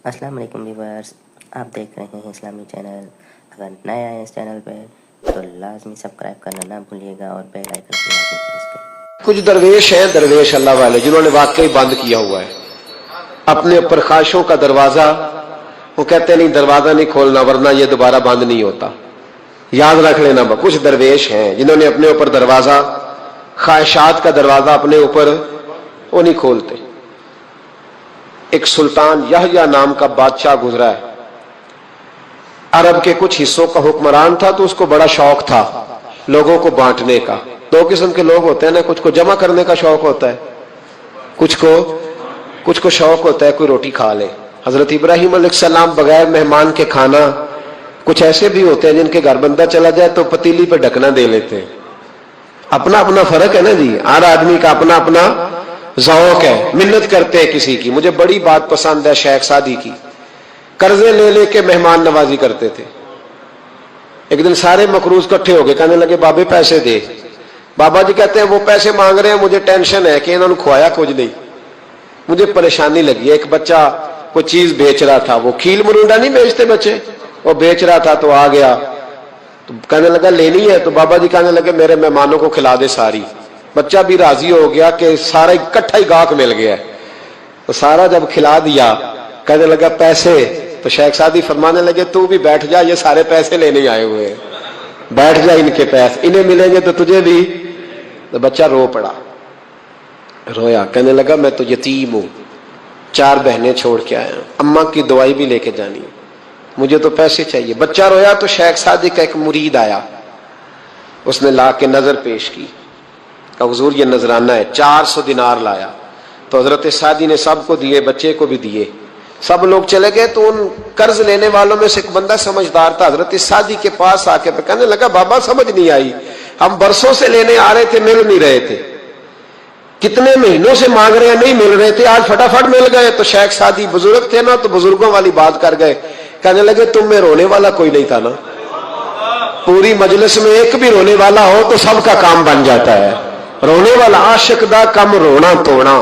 अस्सलाम वालेकुम व्यूअर्स, आप देख रहे हैं इस्लामी चैनल। अगर नए आए इस चैनल पे तो लाजमी सब्सक्राइब करना ना भूलिएगा और बेल आइकन को लाजमी प्रेस करें। कुछ दरवेश हैं, दरवेश अल्लाह वाले, जिन्होंने वाकई बंद किया हुआ है अपने ऊपर ख्वाहिशों का दरवाजा। वो कहते नहीं दरवाजा नहीं खोलना वरना ये दोबारा बंद नहीं होता। याद रख लेना, कुछ दरवेश हैं जिन्होंने अपने ऊपर दरवाजा, ख्वाहिशात का दरवाजा अपने ऊपर वो नहीं खोलते। एक सुल्तान यहया नाम का बादशाह गुजरा है, अरब के कुछ हिस्सों का हुक्मरान था, तो उसको बड़ा शौक था लोगों को बांटने का। दो किस्म के लोग होते हैं ना, कुछ को जमा करने का शौक होता है, कुछ को शौक होता है कोई रोटी खा ले। हजरत इब्राहिम अलैहिस्सलाम बगैर मेहमान के खाना, कुछ ऐसे भी होते हैं जिनके घर बंदा चला जाए तो पतीली पे ढकना दे लेते हैं। अपना अपना फर्क है ना जी, हर आदमी का अपना अपना ज़ौक़ है, मिन्नत करते हैं किसी की। मुझे बड़ी बात पसंद है शेख सादी की, कर्जे ले लेके मेहमान नवाजी करते थे। एक दिन सारे मकरूज इकट्ठे हो गए, कहने लगे बाबे पैसे दे। बाबा जी कहते हैं वो पैसे मांग रहे हैं, मुझे टेंशन है कि इन्होंने खुआया कुछ नहीं, मुझे परेशानी लगी। एक बच्चा कोई चीज बेच रहा था, वो खील मरूंडा नहीं बेचते बच्चे, वो बेच रहा था तो आ गया, तो कहने लगा लेनी है, तो बाबा जी कहने लगे मेरे मेहमानों को खिला दे सारी। बच्चा भी राजी हो गया कि सारा इकट्ठा ही गाहक मिल गया, तो सारा जब खिला दिया कहने लगा पैसे। तो शेख सादी फरमाने लगे तू भी बैठ जा, ये सारे पैसे लेने आए हुए हैं, बैठ जा, इनके पैसे इन्हें मिलेंगे तो तुझे भी। तो बच्चा रो पड़ा, रोया, कहने लगा मैं तो यतीम हूं, 4 बहनें छोड़ के आया हूं, अम्मा की दवाई भी लेके जानी है, मुझे तो पैसे चाहिए। बच्चा रोया तो शेख सादी का एक मुरीद आया, उसने ला के नजर पेश की, कहा हुजूर ये नजराना है, 400 दिनार लाया। तो हजरत सादी ने सबको दिए, बच्चे को भी दिए, सब लोग चले गए। तो उन कर्ज लेने वालों में से एक बंदा समझदार था, हजरत सादी के पास आके कहने लगा बाबा समझ नहीं आई, हम बरसों से लेने आ रहे थे, मिल नहीं रहे थे, कितने महीनों से मांग रहे हैं, नहीं मिल रहे थे, आज फटाफट मिल गए। तो शेख सादी बुजुर्ग थे ना, तो बुजुर्गों वाली बात कर गए, कहने लगे तुम में रोने वाला कोई नहीं था ना, पूरी मजलिस में एक भी रोने वाला हो तो सबका काम बन जाता है। रोने वाला आशिक दा कम रोना तोड़ना,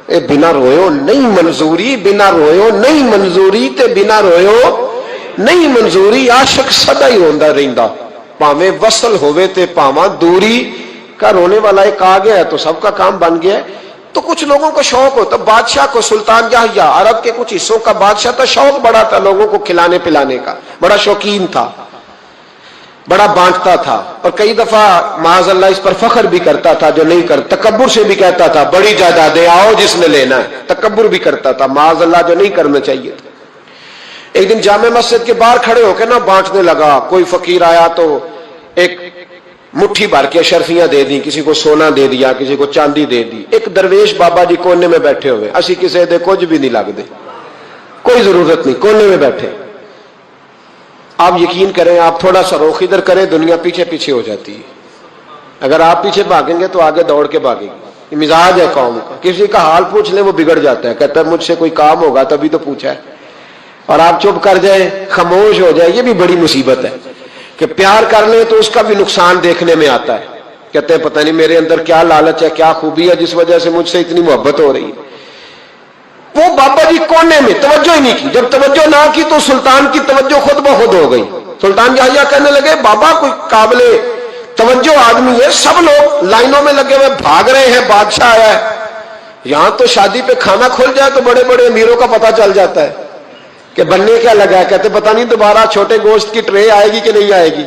ए बिना रोयो नहीं मंजूरी, बिना रोयो नहीं मंजूरी, ते बिना रोयो नहीं मंजूरी। आशिक सदा ही रोंदा रहिंदा, भावे वसल होवे ते भावा दूरी का। रोने वाला एक आ गया है तो सबका काम बन गया है। तो कुछ लोगों को शौक होता, बादशाह को, सुल्तान यहया अरब के कुछ हिस्सों का बादशाह था, शौक बड़ा था लोगों को खिलाने पिलाने का, बड़ा शौकीन था, बड़ा बांटता था, और कई दफा माज़अल्लाह इस पर फख्र भी करता था जो नहीं कर, तकब्बुर से भी कहता था बड़ी जायदादें आओ जिसने लेना है, तकब्बुर भी करता था माज़अल्लाह, जो नहीं करना चाहिए था। एक दिन जामे मस्जिद के बाहर खड़े होकर ना बांटने लगा। कोई फकीर आया तो एक मुट्ठी भर के शर्फियां दे दी, किसी को सोना दे दिया, किसी को चांदी दे दी। एक दरवेश बाबा जी कोने में बैठे हुए, असी किसी दे कुछ भी नहीं लगते, कोई जरूरत नहीं, कोने में बैठे। आप यकीन करें, आप थोड़ा सा रुख इधर करें, दुनिया पीछे पीछे हो जाती है। अगर आप पीछे भागेंगे तो आगे दौड़ के भागेगी। मिजाज है कौम का, किसी का हाल पूछ ले वो बिगड़ जाता है, कहता है मुझसे कोई काम होगा तभी तो पूछा है, और आप चुप कर जाए, खामोश हो जाए, ये भी बड़ी मुसीबत है। कि प्यार कर ले तो उसका भी नुकसान देखने में आता है, कहते हैं पता नहीं मेरे अंदर क्या लालच है, क्या खूबी है जिस वजह से मुझसे इतनी मोहब्बत हो रही है। वो बाबा जी कोने में तवज्जो ही नहीं की। जब तवज्जो ना की तो सुल्तान की तवज्जो खुद ब खुद हो गई। सुल्तान यहया कहने लगे बाबा कोई काबिले तवज्जो आदमी है, सब लोग लाइनों में लगे हुए भाग रहे हैं, बादशाह आया है। यहां तो शादी पे खाना खुल जाए तो बड़े बड़े अमीरों का पता चल जाता है कि बनने क्या लगा है, कहते पता नहीं दोबारा छोटे गोश्त की ट्रे आएगी कि नहीं आएगी,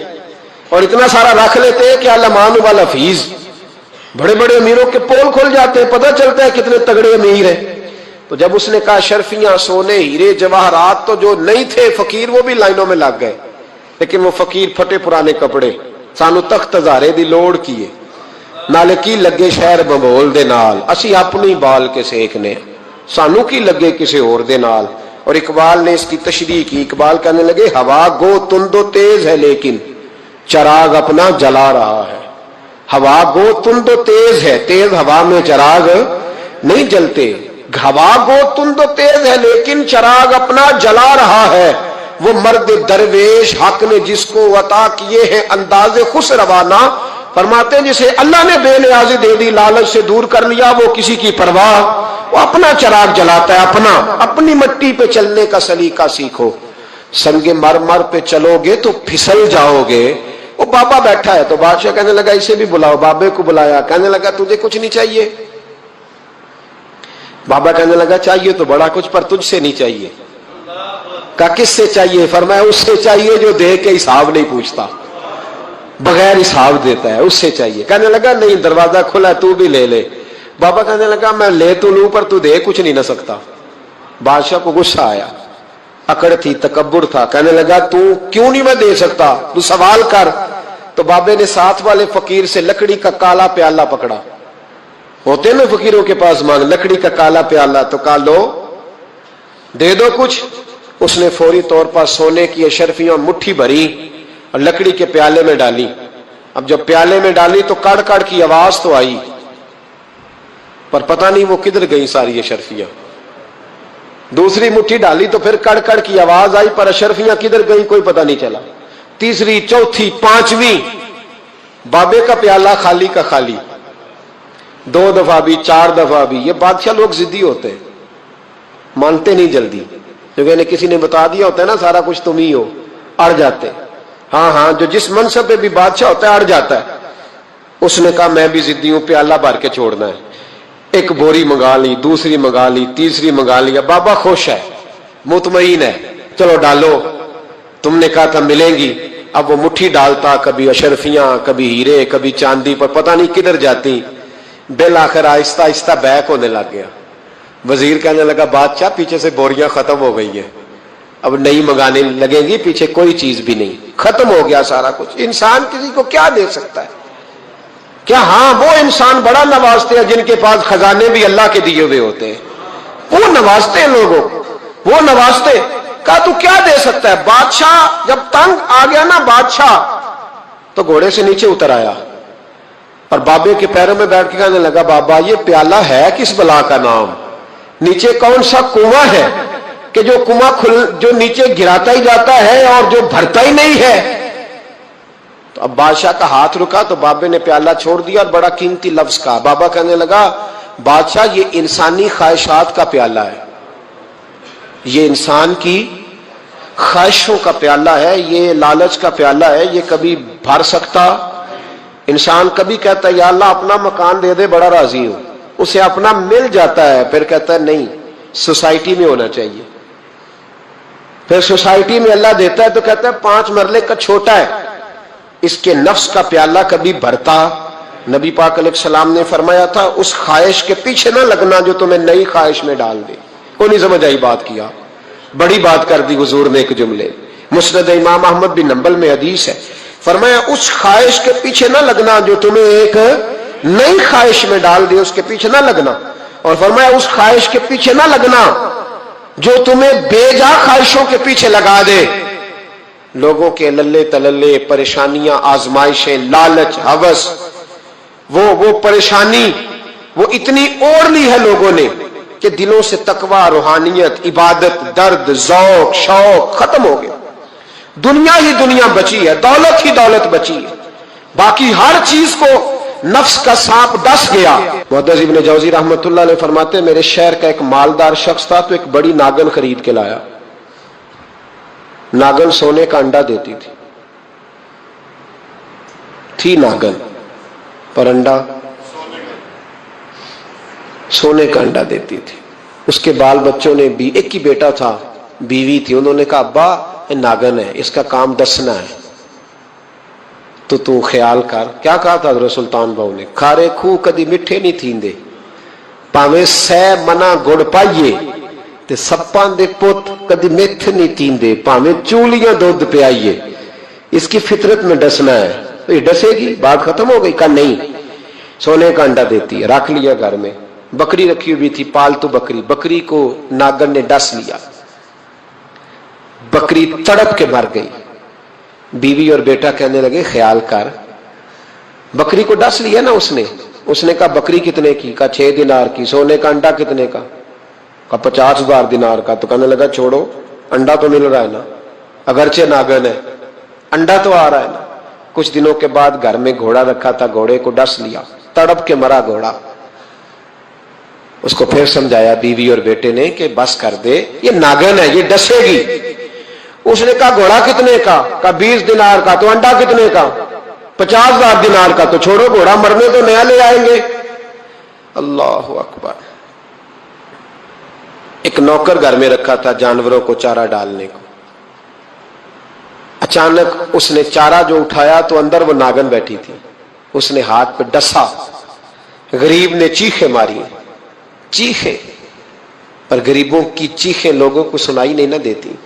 और इतना सारा रख लेते हैं कि अल्लामान वाला फीस। बड़े बड़े अमीरों के पोल खुल जाते हैं, पता चलता है कितने तगड़े अमीर हैं। तो जब उसने कहा शर्फियां, सोने, हीरे, जवाहरात, तो जो नहीं थे फकीर वो भी लाइनों में लग गए। लेकिन वो फकीर फटे पुराने कपड़े, सानू तख्त हजारे दी लोड़ कीए, नाले की लगे शहर बबोल दे नाल, असी अपनी बाल के सेकने, सानू की लगे किसी और दे नाल। और इकबाल ने इसकी तशरीह की, इकबाल कहने लगे हवा गो तुंदो तेज है लेकिन चराग अपना जला रहा है। हवा गो तुंदो तेज है, तेज हवा में चराग नहीं जलते। हवा गो तुंदो तेज है लेकिन चराग अपना जला रहा है। वो मर्द दरवेश हक ने जिसको अता किए हैं अंदाजे खुश रवाना, فرماتے ہیں جسے اللہ نے بے نیازی دے دی، لالچ سے دور کر لیا، وہ کسی کی پرواہ، وہ اپنا چراغ جلاتا ہے، اپنی مٹی پہ چلنے کا سلیقہ سیکھو، سنگ مرمر پہ چلو گے تو پھسل جاؤ گے۔ وہ بابا بیٹھا ہے تو بادشاہ کہنے لگا اسے بھی بلاؤ، بابے کو بلایا، کہنے لگا تجھے کچھ نہیں چاہیے؟ بابا کہنے لگا چاہیے تو بڑا کچھ، پر تجھ سے نہیں چاہیے۔ کہا کس سے چاہیے؟ فرمایا اس سے چاہیے جو دے کے حساب نہیں پوچھتا، بغیر حساب دیتا ہے، اس سے چاہیے۔ کہنے لگا نہیں، دروازہ کھلا، تو بھی لے لے۔ بابا کہنے لگا میں لے تو لوں پر تو دے کچھ نہیں نہ سکتا۔ بادشاہ کو غصہ آیا، اکڑ تھی، تکبر تھا، کہنے لگا تو کیوں نہیں میں دے سکتا، تو سوال کر۔ تو بابے نے ساتھ والے فقیر سے لکڑی کا کالا پیالہ پکڑا، ہوتے نا فقیروں کے پاس مانگ، لکڑی کا کالا پیالہ، تو کہا لو دے دو کچھ۔ اس نے فوری طور پر سونے کی اشرفیاں مٹھی بھری اور لکڑی کے پیالے میں ڈالی۔ اب جب پیالے میں ڈالی تو کڑ کڑ کی آواز تو آئی، پر پتہ نہیں وہ کدھر گئی ساری اشرفیاں۔ دوسری مٹھی ڈالی تو پھر کڑ کڑ کی آواز آئی، پر اشرفیاں کدھر گئی کوئی پتہ نہیں چلا۔ تیسری، چوتھی، پانچویں، بابے کا پیالہ خالی کا خالی، 2 دفعہ بھی، 4 دفعہ بھی۔ یہ بادشاہ لوگ ضدی ہوتے ہیں، مانتے نہیں جلدی، کیونکہ کسی نے بتا دیا ہوتا ہے نا سارا کچھ تم ہی ہو، اڑ جاتے۔ ہاں جو جس منصب پہ بھی بادشاہ ہوتا ہے اڑ جاتا ہے۔ اس نے کہا میں بھی ضدی ہوں، پیالہ بھر کے چھوڑنا ہے۔ ایک بوری منگا لی، دوسری منگا لی، تیسری منگا لی۔ بابا خوش ہے، مطمئن ہے، چلو ڈالو، تم نے کہا تھا ملیں گی۔ اب وہ مٹھی ڈالتا، کبھی اشرفیاں، کبھی ہیرے، کبھی چاندی، پر پتہ نہیں کدھر جاتی۔ بالآخر آہستہ آہستہ بیک ہونے لگ گیا۔ وزیر کہنے لگا بادشاہ پیچھے سے بوریاں ختم ہو گئی ہیں، اب نئی منگانے لگیں گی، پیچھے کوئی چیز بھی نہیں، ختم ہو گیا سارا کچھ۔ انسان کسی کو کیا دے سکتا ہے؟ کیا ہاں وہ انسان بڑا نوازتے ہیں جن کے پاس خزانے بھی اللہ کے دیے ہوئے ہوتے ہیں، وہ نوازتے ہیں لوگوں، وہ نوازتے۔ کہا تو کیا دے سکتا ہے؟ بادشاہ جب تنگ آ گیا نا بادشاہ، تو گھوڑے سے نیچے اتر آیا اور بابے کے پیروں میں بیٹھ کے کہنے لگا بابا یہ پیالہ ہے کس بلا کا نام؟ نیچے کون سا کنواں ہے کہ جو کنواں جو نیچے گراتا ہی جاتا ہے اور جو بھرتا ہی نہیں ہے؟ تو اب بادشاہ کا ہاتھ رکا تو بابے نے پیالہ چھوڑ دیا اور بڑا قیمتی لفظ کہا۔ بابا کہنے لگا بادشاہ یہ انسانی خواہشات کا پیالہ ہے، یہ انسان کی خواہشوں کا پیالہ ہے، یہ لالچ کا پیالہ ہے، یہ کبھی بھر سکتا۔ انسان کبھی کہتا ہے یا اللہ اپنا مکان دے دے بڑا راضی ہوں، اسے اپنا مل جاتا ہے، پھر کہتا ہے نہیں سوسائٹی میں ہونا چاہیے، پھر سوسائٹی میں اللہ دیتا ہے تو کہتا ہے 5 مرلے کا چھوٹا ہے۔ اس کے نفس کا پیالہ کبھی بھرتا؟ نبی پاک علیہ السلام نے فرمایا تھا اس خواہش کے پیچھے نہ لگنا جو تمہیں نئی خواہش میں ڈال دے۔ کوئی نہیں سمجھ آئی بات؟ کیا بڑی بات کر دی حضور نے ایک جملے۔ مسند امام احمد بن حنبل میں حدیث ہے، فرمایا اس خواہش کے پیچھے نہ لگنا جو تمہیں ایک نئی خواہش میں ڈال دے، اس کے پیچھے نہ لگنا۔ اور فرمایا اس خواہش کے پیچھے نہ لگنا جو تمہیں بے جا خواہشوں کے پیچھے لگا دے۔ لوگوں کے للے تللے، پریشانیاں، آزمائشیں، لالچ، ہوس، وہ پریشانی وہ اتنی اوڑھ لی ہے لوگوں نے کہ دلوں سے تقوی، روحانیت، عبادت، درد، ذوق، شوق ختم ہو گیا۔ دنیا ہی دنیا بچی ہے، دولت ہی دولت بچی ہے، باقی ہر چیز کو نفس کا سانپ ڈس گیا۔ محدث ابن جوزی رحمۃ اللہ علیہ فرماتے ہیں میرے شہر کا ایک مالدار شخص تھا تو ایک بڑی ناگن خرید کے لایا۔ ناگن سونے کا انڈا دیتی تھی ناگن، پر انڈا سونے کا انڈا دیتی تھی۔ اس کے بال بچوں نے بھی، ایک ہی بیٹا تھا، بیوی تھی، انہوں نے کہا ابا یہ ناگن ہے، اس کا کام دسنا ہے، تو خیال کر۔ کیا کہا تھا حضرت سلطان بہو نے؟ کھارے کھو کدی مٹھے نہیں تھیندے، پاویں سہ منا گڑ پائیے تے سپاں دے پوت کدی میتھ نہیں تیندے، پاویں چولیاں دودھ پیائیے، اس کی فطرت میں ڈسنا ہے۔ تو یہ ڈسے گی؟ بات ختم ہو گئی؟ کہا نہیں، سونے کا انڈا دیتی ہے۔ رکھ لیا گھر میں، بکری رکھی ہوئی تھی، پالتو بکری، بکری کو ناگن نے ڈس لیا، بکری تڑپ کے مر گئی۔ بیوی اور بیٹا کہنے لگے خیال کر، بکری کو ڈس لیا نا اس نے کہا بکری کتنے کی؟ کہا 6 دینار کی۔ سونے کا انڈا کتنے کا؟ کہا 50,000 دینار کا۔ تو کہنے لگا چھوڑو، انڈا تو مل رہا ہے نا، اگرچہ ناگن ہے، انڈا تو آ رہا ہے نا۔ कुछ दिनों के बाद घर में घोड़ा रखा था, घोड़े को डस लिया, तड़प के मरा घोड़ा। उसको फिर समझाया बीवी और बेटे ने कि बस कर दे, ये नागन है, ये डसेगी। उसने कहा घोड़ा कितने का? 20 दिनार का। तो अंडा कितने का? 50,000 दिनार का। तो छोड़ो घोड़ा, मरने तो नया ले आएंगे। अल्लाह अकबर। एक नौकर घर में रखा था जानवरों को चारा डालने को। अचानक उसने चारा जो उठाया तो अंदर वो नागन बैठी थी। उसने हाथ पे डसा, गरीब ने चीखें मारी, चीखें, पर गरीबों की चीखें लोगों को सुनाई नहीं ना देती।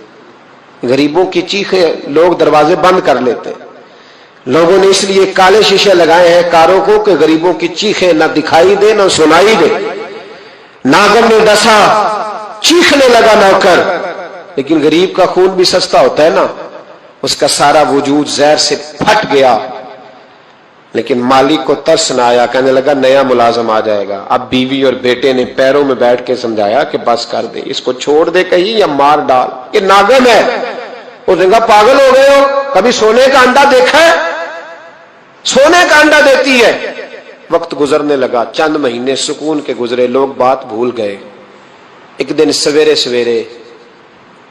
गरीबों की चीखें लोग दरवाजे बंद कर लेते। लोगों ने इसलिए काले शीशे लगाए हैं कारों को कि गरीबों की चीखें ना दिखाई दे ना सुनाई दे। नागन ने डसा, चीखने लगा नौकर, लेकिन गरीब का खून भी सस्ता होता है ना, उसका सारा वजूद जहर से फट गया। लेकिन मालिक को तरस न आया, कहने लगा नया मुलाजम आ जाएगा। अब बीवी और बेटे ने पैरों में बैठ के समझाया कि बस कर दे, इसको छोड़ दे कहीं या मार डाल, ये नागन है। उसने कहा पागल हो गए हो, कभी सोने का अंडा देखा है? सोने का अंडा देती है। वक्त गुजरने लगा, चंद महीने सुकून के गुजरे, लोग बात भूल गए। एक दिन सवेरे सवेरे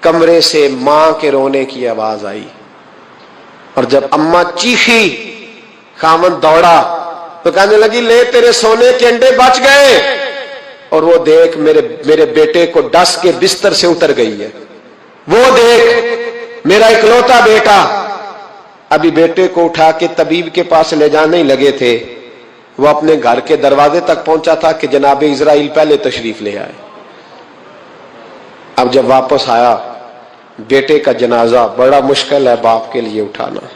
कमरे से मां के रोने की आवाज आई, और जब अम्मा चीखी, खामन दौड़ा तो कहने लगी ले तेरे सोने के अंडे बच गए। और वो देख मेरे बेटे को डस के बिस्तर से उतर गई है। वो देख मेरा इकलौता बेटा। अभी बेटे को उठा के तबीब के पास ले जाने ही लगे थे, वो अपने घर के दरवाजे तक पहुंचा था कि जनाब इजराइल पहले तशरीफ ले आए। अब जब वापस आया, बेटे का जनाजा बड़ा मुश्किल है बाप के लिए उठाना,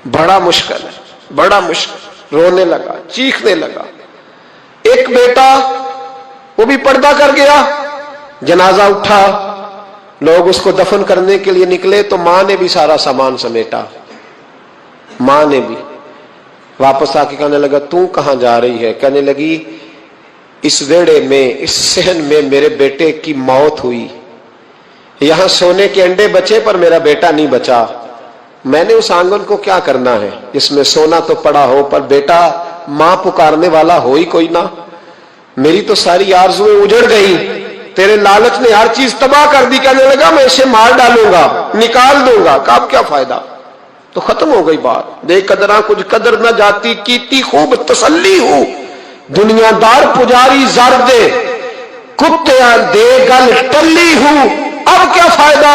बड़ा मुश्किल है, बड़ा मुश्किल। रोने लगा, चीखने लगा। एक बेटा वो भी पर्दा कर गया। जनाजा उठा, लोग उसको दफन करने के लिए निकले तो मां ने भी सारा सामान समेटा। मां ने भी वापस आके कहने लगा तू कहां जा रही है? कहने लगी इस वेड़े में, इस सहन में मेरे बेटे की मौत हुई। यहां सोने के अंडे बचे पर मेरा बेटा नहीं बचा। मैंने उस आंगन को क्या करना है जिसमें सोना तो पड़ा हो पर बेटा मां पुकारने वाला हो ही कोई ना। मेरी तो सारी आरज़ुएं उजड़ गई, तेरे लालच ने हर चीज तबाह कर दी। कहने लगा मैं इसे मार डालूंगा, निकाल दूंगा। अब क्या फायदा, तो खत्म हो गई बात। बेकदरा कुछ कदर न जाती, कीती खूब तसल्ली हूं, दुनियादार पुजारी जर दे, कुत्ते दे गल टल्ली हूं, अब क्या फायदा।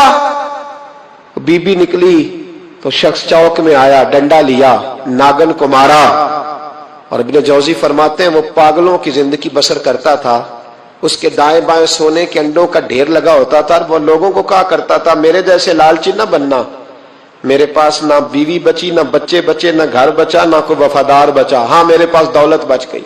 बीबी निकली तो शख्स चौक में आया, डंडा लिया, नागन को मारा। और इब्न जौजी फरमाते हैं वो पागलों की जिंदगी बसर करता था। उसके दाएं बाएं सोने के अंडों का ढेर लगा होता था। वो लोगों को कहा करता था मेरे जैसे लालची न बनना, मेरे पास ना बीवी बची, ना बच्चे बचे, ना घर बचा, ना कोई वफादार बचा। हाँ मेरे पास दौलत बच गई।